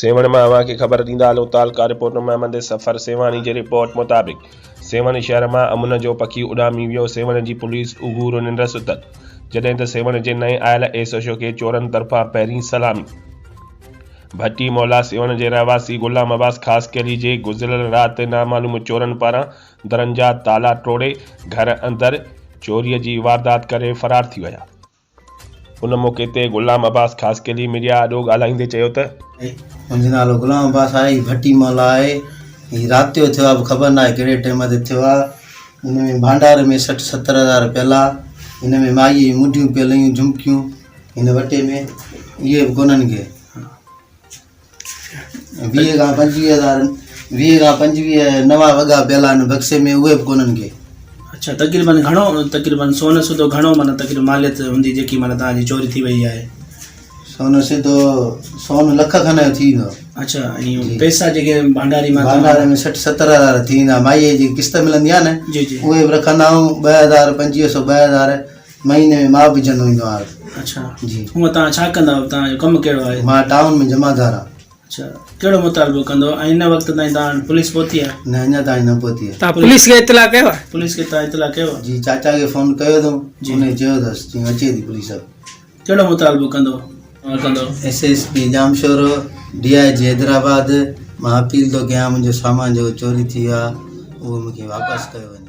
सेवण में अवां खे ख़बर ॾींदा हलो तालका रिपोर्ट में अहमद सफ़र सेवानी जे रिपोर्ट मुताबिक़ सेवण शहर में अमुन जो पखी उॾामी वियो। सेवण जी पुलिस उगूर निंड सुतल, जॾहिं त सेवण जे नए आयल एसोशो खे चोरनि तरफ़ां पहिरीं सलामी। भट्टी मौला सेवण जे रहवासी गुलाम अब्बास ख़ासि कैली जे गुज़िरियल राति नामालूम चोरनि पारां दरनि जा ताला तोड़े घर अंदरि चोरीअ जी वारदात करे फरार थी विया। उन मौक़े ते गुलाम अब्बास ख़ासि कैली मीडिया आॾो ॻाल्हाईंदे चयो त मुंहिंजो नालो गुलाम अब्बास आहे, भट्टी मौला आहे। हीउ राति जो थियो आहे, ख़बर न आहे कहिड़े टाइम ते थियो आहे। हिन में भांडार में 60-70 हज़ार पियल आहे। हिन में माईअ जी मुंडियूं पियल हुयूं, झुमकियूं हिन वटे में इहे बि कोन्हनि खे। 20 खां 25 नवां वॻा पियल आहिनि बक्से में, उहे बि कोन्हनि खे। अच्छा, तक़रीबन सोन सुधो घणो माना तक़रीबन मालियत हूंदी जेकी माना तव्हांजी चोरी थी वई आहे? सोन लख खन जो थी वेंदो। अच्छा, ऐं पैसा जेके भंडारे में 60-70 हज़ार थी वेंदा। माईअ जी किस्त मिलंदी आहे न, जी जी, उहे बि रखंदा आहियूं। 2500 2000 महीने में मां विझंदो ईंदो आहियां। अच्छा जी। हूअं तव्हां छा कंदा आहियो? तव्हांजो कमु कहिड़ो आहे? मां टाउन में जमादार आहियां। अच्छा, कहिड़ो मुतालबो कंदो? ऐं हिन वक़्तु ताईं तव्हां पुलिस पहुती आहे? न, अञा ताईं न पहुती आहे। तव्हां पुलिस खे इतला कयो आहे? पुलिस खे तव्हां इतला कयो? जी, चाचा खे फ़ोन कयो अथऊं, उन चयो अथसि जीअं अचे थी पुलिस। कहिड़ो मुतालबो कंदो? SSP Jamshoro, DIG Hyderabad. मां अपील थो कयां, मुंहिंजो सामान जेको चोरी थी वियो आहे उहो मूंखे वापसि कयो वञे।